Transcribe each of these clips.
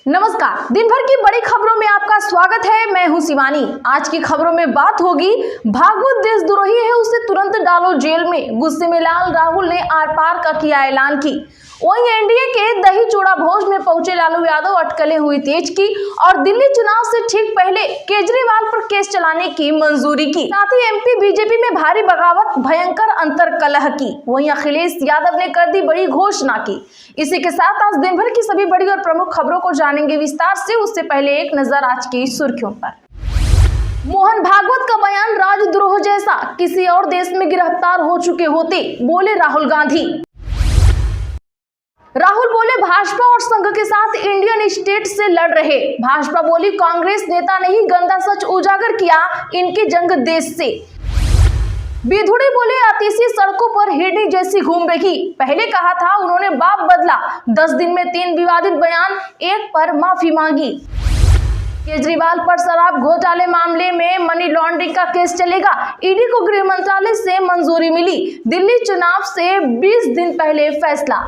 नमस्कार। दिन भर की बड़ी खबरों में आपका स्वागत है। मैं हूं शिवानी। आज की खबरों में बात होगी, भागवत देशद्रोही है उसे तुरंत डालो जेल में। गुस्से में लाल राहुल ने आर पार का किया ऐलान की। वहीं एनडीए के दही चूड़ा भोज में पहुंचे लालू यादव अटकलें हुई तेज की और दिल्ली चुनाव से ठीक पहले केजरीवाल पर केस चलाने की मंजूरी की। साथ ही एमपी बीजेपी में भारी बगावत, भयंकर अंतर्कलह की। वहीं अखिलेश यादव ने कर दी बड़ी घोषणा की। इसी के साथ आज दिन भर की सभी बड़ी और प्रमुख खबरों को जानेंगे विस्तार से। उससे पहले एक नजर आज की सुर्खियों पर। मोहन भागवत का बयान राजद्रोह जैसा, किसी और देश में गिरफ्तार हो चुके होते, बोले राहुल गांधी। राहुल बोले भाजपा और संघ के साथ इंडियन स्टेट से लड़ रहे। भाजपा बोली कांग्रेस नेता ने ही गंदा सच उजागर किया, इनकी जंग देश से। बिधुड़ी बोले आतिशी सड़कों पर हिरनी जैसी घूम रही, पहले कहा था उन्होंने बाप बदला। 10 दिन में 3 विवादित बयान, एक पर माफी मांगी। केजरीवाल पर शराब घोटाले मामले में मनी लॉन्ड्रिंग का केस चलेगा। ईडी को गृह मंत्रालय से मंजूरी मिली। दिल्ली चुनाव से 20 दिन पहले फैसला।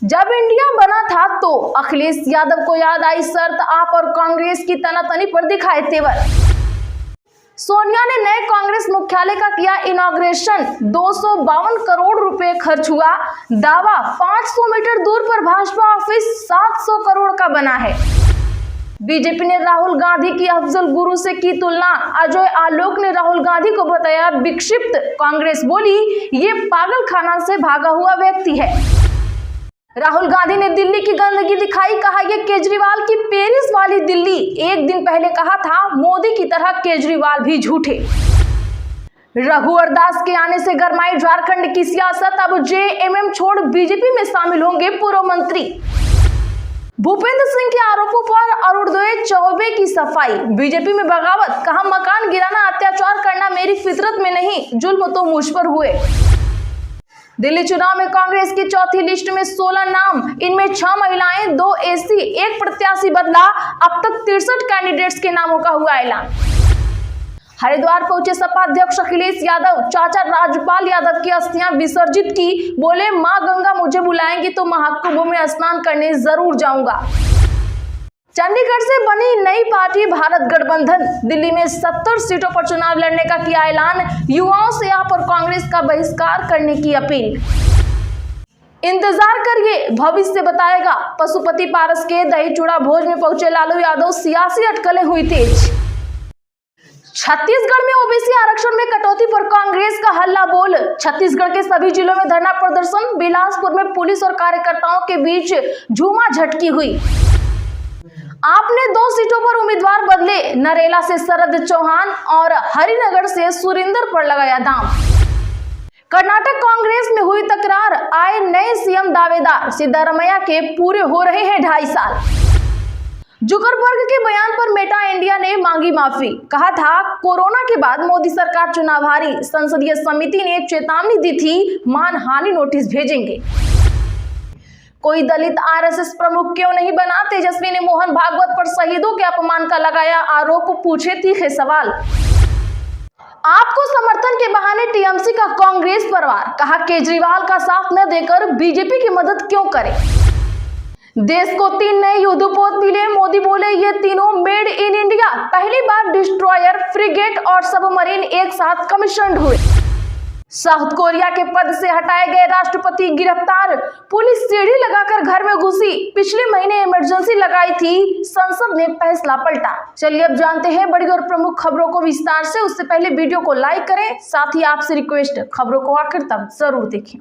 जब इंडिया बना था तो अखिलेश यादव को याद आई शर्त, आप और कांग्रेस की तनातनी पर दिखाए तेवर। सोनिया ने नए कांग्रेस मुख्यालय का किया इनॉग्रेशन। 252 करोड़ रुपए खर्च हुआ। दावा 500 मीटर दूर पर भाजपा ऑफिस 700 करोड़ का बना है। बीजेपी ने राहुल गांधी की अफजल गुरु से की तुलना। अजय आलोक ने राहुल गांधी को बताया विक्षिप्त। कांग्रेस बोली ये पागल खाना से भागा हुआ व्यक्ति है। राहुल गांधी ने दिल्ली की गंदगी दिखाई, कहा यह केजरीवाल की पेरिस वाली दिल्ली। एक दिन पहले कहा था मोदी की तरह केजरीवाल भी झूठे। रघुवर दास के आने से गरमाई झारखंड की सियासत, अब जेएमएम छोड़ बीजेपी में शामिल होंगे पूर्व मंत्री। भूपेंद्र सिंह के आरोपों पर अरुणोदय चौबे की सफाई। बीजेपी में बगावत, कहा मकान गिराना, अत्याचार करना मेरी फितरत में नहीं, जुल्म तो मुझ पर हुए। दिल्ली चुनाव में कांग्रेस की चौथी लिस्ट में 16 नाम, इनमें 6 महिलाएं, 2 एसी, 1 प्रत्याशी बदला। अब तक 63 कैंडिडेट्स के नामों का हुआ ऐलान। हरिद्वार पहुंचे सपा अध्यक्ष अखिलेश यादव, चाचा राजपाल यादव की अस्थियां विसर्जित की। बोले मां गंगा मुझे बुलाएंगी तो महाकुंभ में स्नान करने जरूर जाऊंगा। चंडीगढ़ से बनी नई पार्टी भारत गठबंधन। दिल्ली में 70 सीटों पर चुनाव लड़ने का किया ऐलान। युवाओं से आप और कांग्रेस का बहिष्कार करने की अपील। इंतजार करिए, भविष्य बताएगा। पशुपति पारस के दही चूड़ा भोज में पहुंचे लालू यादव, सियासी अटकलें हुई तेज। छत्तीसगढ़ में ओबीसी आरक्षण में कटौती पर कांग्रेस का हल्ला बोल। छत्तीसगढ़ के सभी जिलों में धरना प्रदर्शन। बिलासपुर में पुलिस और कार्यकर्ताओं के बीच झूमाझटकी हुई। आपने 2 सीटों पर उम्मीदवार बदले। नरेला से शरद चौहान और हरिनगर से सुरिंदर पर लगाया दांव। कर्नाटक कांग्रेस में हुई तकरार, आए नए सीएम दावेदार। सिद्धारमैया के पूरे हो रहे हैं 2.5 साल। जुकरबर्ग के बयान पर मेटा इंडिया ने मांगी माफी, कहा था कोरोना के बाद मोदी सरकार चुनाव हारी। संसदीय समिति ने चेतावनी दी थी, मानहानि नोटिस भेजेंगे। कोई दलित आरएसएस प्रमुख क्यों नहीं बना? तेजस्वी ने मोहन भागवत पर शहीदों के अपमान का लगाया आरोप, पूछे तीखे सवाल। आपको समर्थन के बहाने टीएमसी का कांग्रेस परिवार, कहा केजरीवाल का साथ न देकर बीजेपी की मदद क्यों करे। देश को 3 नए युद्धपोत मिले। मोदी बोले ये तीनों मेड इन इंडिया। पहली बार डिस्ट्रॉयर, फ्रिगेट और सबमरीन एक साथ कमीशन्ड हुए। साउथ कोरिया के पद से हटाए गए राष्ट्रपति गिरफ्तार। पुलिस सीढ़ी लगाकर घर में घुसी। पिछले महीने इमरजेंसी लगाई थी, संसद ने फैसला पलटा। चलिए अब जानते हैं बड़ी और प्रमुख खबरों को विस्तार से। उससे पहले वीडियो को लाइक करें, साथ ही आपसे रिक्वेस्ट, खबरों को आखिर तक जरूर देखें।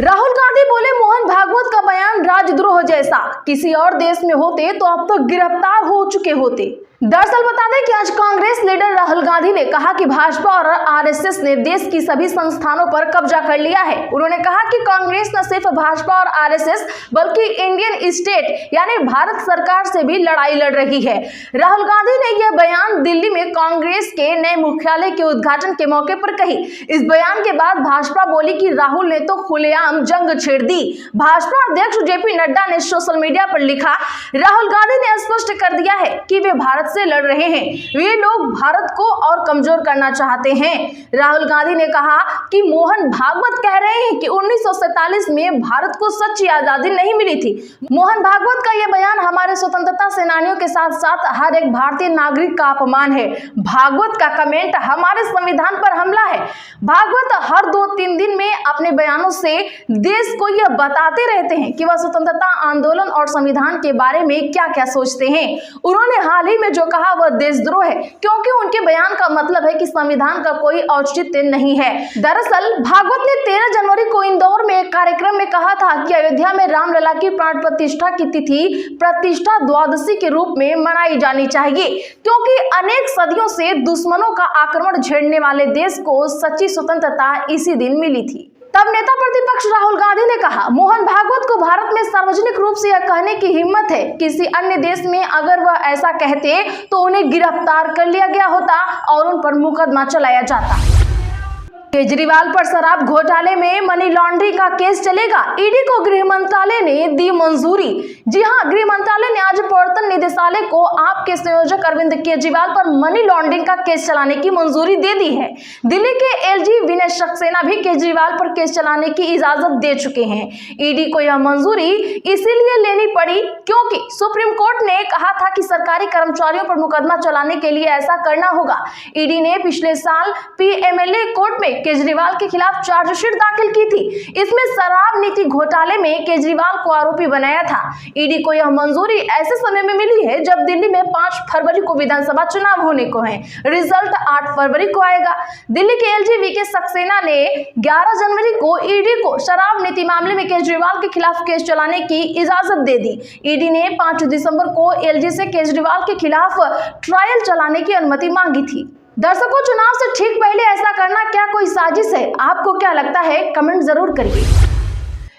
राहुल गांधी बोले मोहन भागवत का बयान राजद्रोह जैसा, किसी और देश में होते तो अब तक गिरफ्तार हो चुके होते। दरअसल बता दें कि आज कांग्रेस लीडर राहुल गांधी ने कहा कि भाजपा और आरएसएस ने देश की सभी संस्थानों पर कब्जा कर लिया है। उन्होंने कहा कि कांग्रेस न सिर्फ भाजपा और आरएसएस बल्कि इंडियन स्टेट यानी भारत सरकार से भी लड़ाई लड़ रही है। राहुल गांधी ने यह बयान दिल्ली में कांग्रेस के नए मुख्यालय के उद्घाटन के मौके पर कही। इस बयान के बाद भाजपा बोली कि राहुल ने तो खुलेआम जंग छेड़ दी। भाजपा अध्यक्ष जेपी नड्डा ने सोशल मीडिया पर लिखा, राहुल गांधी ने स्पष्ट कर दिया है कि वे भारत भारत से लड़ रहे हैं, वे लोग भारत को और कमजोर करना चाहते हैं। राहुल गांधी ने कहा कि मोहन भागवत कह रहे हैं कि 1947 में भारत को सच्ची आजादी नहीं मिली थी। मोहन भागवत का यह बयान हमारे स्वतंत्रता सेनानियों के साथ साथ हर एक भारतीय नागरिक का अपमान है। भागवत का कमेंट हमारे संविधान पर हमला है। भागवत हर 2-3 दिन में अपने बयानों से देश को यह बताते रहते हैं कि वह स्वतंत्रता आंदोलन और संविधान के बारे में क्या क्या सोचते हैं। उन्होंने हाल ही में जो कहा वह देशद्रोह है, क्योंकि उनके बयान का मतलब है कि संविधान का कोई औचित्य नहीं है। दरअसल भागवत ने 13 जनवरी को इंदौर में एक कार्यक्रम में कहा था कि अयोध्या में रामलला की प्राण प्रतिष्ठा की तिथि प्रतिष्ठा द्वादशी के रूप में मनाई जानी चाहिए, क्योंकि अनेक सदियों से दुश्मनों का आक्रमण झेलने वाले देश को सच्ची स्वतंत्रता इसी दिन मिली थी। तब नेता प्रतिपक्ष राहुल गांधी ने कहा, मोहन भागवत को भारत में सार्वजनिक रूप से यह कहने की हिम्मत है। किसी अन्य देश में अगर वह ऐसा कहते तो उन्हें गिरफ्तार कर लिया गया होता और उन पर मुकदमा चलाया जाता। केजरीवाल पर शराब घोटाले में मनी लॉन्ड्रिंग का केस चलेगा, ईडी को गृह मंत्रालय ने दी मंजूरी। जी हां, गृह मंत्रालय ने आज प्रवर्तन निदेशालय को आप के संयोजक अरविंद केजरीवाल पर मनी लॉन्ड्रिंग का केस चलाने की मंजूरी दे दी है। दिल्ली के एलजी विनय सक्सेना भी केजरीवाल पर केस चलाने की इजाजत दे चुके हैं। ईडी को यह मंजूरी इसीलिए लेनी पड़ी क्योंकि सुप्रीम कोर्ट ने कहा था कि सरकारी कर्मचारियों पर मुकदमा चलाने के लिए ऐसा करना होगा। ईडी ने पिछले साल पीएमएलए कोर्ट में केजरीवाल के खिलाफ चार्जशीट दाखिल की थी। इसमें शराब नीति घोटाले में केजरीवाल को आरोपी बनाया था। ईडी को यह मंजूरी ऐसे समय में मिली है जब दिल्ली में 5 फरवरी को विधानसभा चुनाव होने को हैं। रिजल्ट 8 फरवरी को आएगा। दिल्ली के एलजी वीके सक्सेना ने 11 जनवरी को ईडी को शराब नीति मामले में केजरीवाल के खिलाफ केस चलाने की इजाजत दे दी। ईडी ने 5 दिसंबर को एलजी से केजरीवाल के खिलाफ ट्रायल चलाने की अनुमति मांगी थी। दर्शकों, चुनाव से ठीक पहले ऐसा करना क्या कोई साजिश है? आपको क्या लगता है? कमेंट जरूर करिए।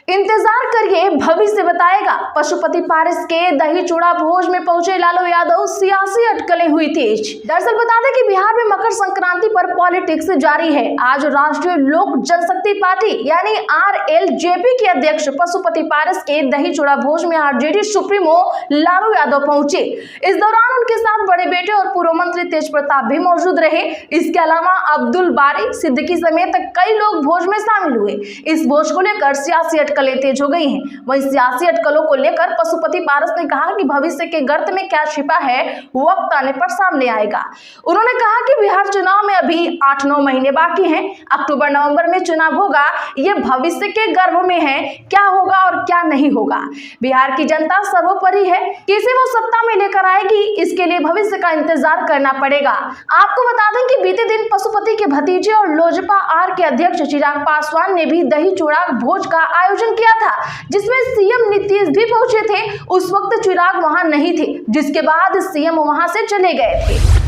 इंतजार करिए, भविष्य बताएगा। पशुपति पारस के दही चूड़ा भोज में पहुंचे लालू यादव, सियासी अटकलें हुई तेज। दरअसल बता दें कि बिहार में मकर संक्रांति पर पॉलिटिक्स जारी है। आज राष्ट्रीय लोक जनशक्ति पार्टी यानी आरएलजेपी के अध्यक्ष पशुपति पारस के दही चूड़ा भोज में आरजेडी सुप्रीमो लालू यादव पहुंचे। इस दौरान उनके साथ बड़े बेटे और पूर्व मंत्री तेज प्रताप भी मौजूद रहे। इसके अलावा अब्दुल बारी सिद्दीकी समेत कई लोग भोज में शामिल हुए। इस भोज को लेकर सियासी अटकलें तेज हो गई हैं। वहीं सियासी अटकलों को लेकर पशुपति पारस ने कहा कि भविष्य के गर्त में क्या छिपा है वक्त आने पर सामने आएगा। उन्होंने कहा कि बिहार चुनाव में अभी 8-9 महीने बाकी हैं। अक्टूबर नवंबर में चुनाव होगा। ये भविष्य के गर्भ में है, क्या होगा और क्या नहीं होगा। बिहार की जनता सर्वोपरि है, किसे वो सत्ता में लेकर आएगी इसके लिए भविष्य का इंतजार करना पड़ेगा। आपको बता दें कि बीते दिन पशुपति के भतीजे और लोजपा आर के अध्यक्ष चिराग पासवान ने भी दही चूड़ा भोज का आयोजन किया था, जिसमें सीएम नीतीश भी पहुंचे थे। उस वक्त चिराग वहां नहीं थे, जिसके बाद सीएम वहां से चले गए थे।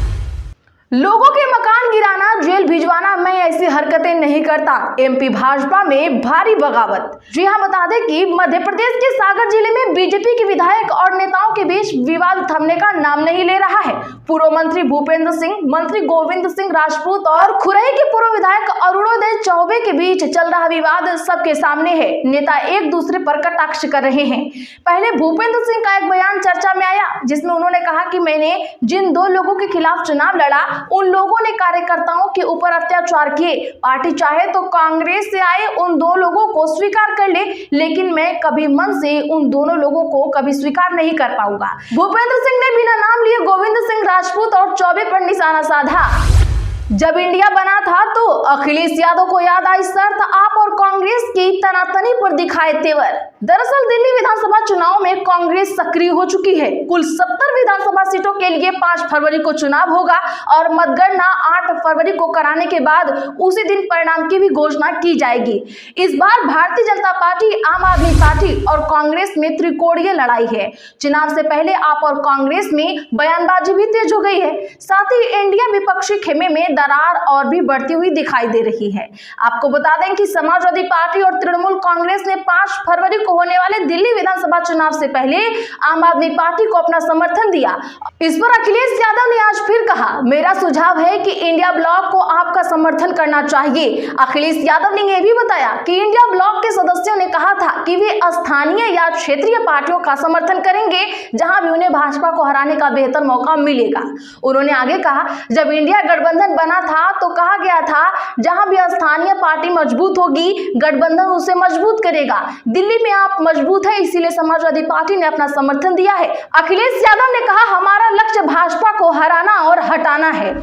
लोगों के मकान गिराना, जेल भिजवाना, मैं ऐसी हरकतें नहीं करता। एमपी भाजपा में भारी बगावत। जी हां, बता दें कि मध्य प्रदेश के सागर जिले में बीजेपी के विधायक और नेताओं के बीच विवाद थमने का नाम नहीं ले रहा है। पूर्व मंत्री भूपेंद्र सिंह, मंत्री गोविंद सिंह राजपूत और खुरई के पूर्व विधायक अरुणोदय चौबे के बीच चल रहा विवाद सबके सामने है। नेता एक दूसरे पर कटाक्ष कर रहे हैं। पहले भूपेंद्र सिंह का एक बयान चर्चा में आया, जिसमें उन्होंने कहा कि मैंने जिन 2 लोगों के खिलाफ चुनाव लड़ा उन लोगों ने कार्यकर्ताओं के ऊपर अत्याचार किए। पार्टी चाहे तो कांग्रेस से आए उन 2 लोगों को स्वीकार कर ले, लेकिन मैं कभी मन से उन दोनों लोगों को कभी स्वीकार नहीं कर पाऊंगा। भूपेंद्र सिंह ने बिना नाम लिए गोविंद सिंह राजपूत और चौबे पर निशाना साधा। जब इंडिया बना था तो अखिलेश यादव को याद आई शर्त, आप और कांग्रेस की तनातनी पर दिखाए तेवर। दरअसल दिल्ली विधानसभा चुनाव में कांग्रेस सक्रिय हो चुकी है। कुल 70 विधानसभा सीटों के लिए 5 फरवरी को चुनाव होगा और मतगणना 8 फरवरी को कराने के बाद उसी दिन परिणाम की भी घोषणा की जाएगी। इस बार भारतीय जनता पार्टी, आम आदमी पार्टी और कांग्रेस में त्रिकोणीय लड़ाई है। चुनाव से पहले आप और कांग्रेस में बयानबाजी भी तेज हो गई है। साथ ही इंडिया विपक्षी खेमे में दरार और भी बढ़ती हुई दिखाई दे रही है। आपको बता दें कि समाजवादी पार्टी और तृणमूल कांग्रेस ने 5 फरवरी को होने वाले दिल्ली विधानसभा चुनाव से पहले आम आदमी पार्टी को अपना समर्थन दिया। इस पर अखिलेश यादव ने आज फिर कहा, मेरा सुझाव है कि इंडिया ब्लॉक को आपका समर्थन करना चाहिए। अखिलेश यादव ने यह भी बताया कि इंडिया ब्लॉक के सदस्यों ने कहा था कि वे स्थानीय या क्षेत्रीय पार्टियों का समर्थन करेंगे जहां भी उन्हें भाजपा को हराने का बेहतर मौका मिलेगा। उन्होंने आगे कहा, जब इंडिया गठबंधन बना था तो कहा गया था जहां भी स्थानीय पार्टी मजबूत होगी गठबंधन उसे मजबूत करेगा। दिल्ली में आप मजबूत है, इसीलिए समाजवादी पार्टी ने अपना समर्थन दिया है। अखिलेश यादव ने कहा, हमारा लक्ष्य भाजपा को हराना और हटाना है।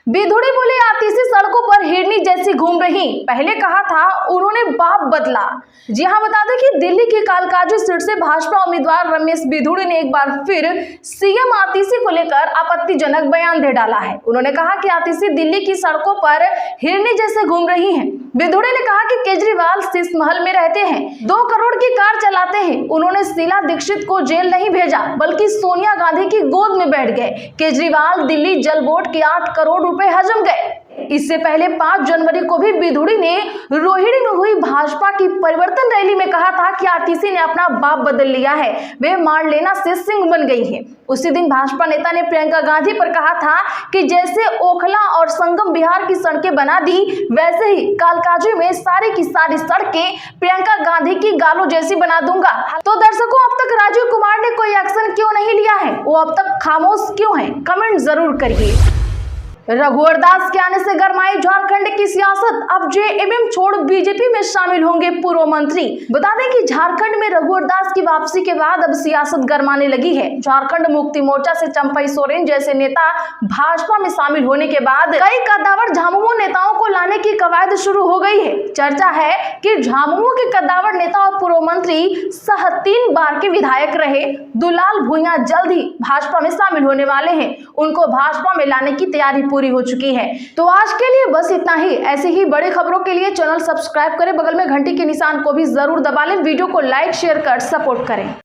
बिधूड़ी बोले, आतिशी सड़कों पर हिरनी जैसी घूम रही, पहले कहा था उन्होंने बाप बदला। जी हां, बता दें कि दिल्ली की कालकाजी सीट से भाजपा उम्मीदवार रमेश बिधूड़ी ने एक बार फिर सीएम आतिशी को लेकर आपत्तिजनक बयान दे डाला है। उन्होंने कहा कि आतिशी दिल्ली की सड़कों पर हिरनी जैसे घूम रही हैं। बिधूड़ी ने कहा कि केजरीवाल शीश महल में रहते हैं, 2 करोड़ की कार चलाते हैं। उन्होंने शीला दीक्षित को जेल नहीं भेजा बल्कि सोनिया गांधी की गोद में बैठ गए। केजरीवाल दिल्ली जल बोर्ड के 8 करोड़ रुपए हजम गए। इससे पहले 5 जनवरी को भी बिधूड़ी ने रोहिणी में हुई भाजपा की परिवर्तन रैली में कहा था कि आतिशी ने अपना बाप बदल लिया है, वे मारलेना से सिंह बन गई है। उसी दिन भाजपा नेता ने प्रियंका गांधी पर कहा था कि जैसे ओखला और संगम बिहार की सड़कें बना दी वैसे ही कालकाजी में सारी की सारी सड़कें प्रियंका गांधी की गालों जैसी बना दूंगा। तो दर्शकों, अब तक राजीव कुमार ने कोई एक्शन क्यों नहीं लिया है? वो अब तक खामोश क्यों है? कमेंट जरूर करिए। रघुवर दास के आने से गरमाई झारखंड की सियासत, अब जेएमएम छोड़ बीजेपी में शामिल होंगे पूर्व मंत्री। बता दें कि झारखंड में रघुवर दास की वापसी के बाद अब सियासत गरमाने लगी है। झारखंड मुक्ति मोर्चा से चंपई सोरेन जैसे नेता भाजपा में शामिल होने के बाद कई कद्दावर झामुमो नेताओं को लाने की कवायद शुरू हो गई है। चर्चा है कि झामुमो के कद्दावर नेता और पूर्व मंत्री सह 3 बार के विधायक रहे दुलाल भुइयां जल्द ही भाजपा में शामिल होने वाले हैं। उनको भाजपा में लाने की तैयारी पूरी हो चुकी है। तो आज के लिए बस इतना ही। ऐसे ही बड़ी खबरों के लिए चैनल सब्सक्राइब करें, बगल में घंटी के निशान को भी जरूर दबा लें, वीडियो को लाइक शेयर कर सपोर्ट करें।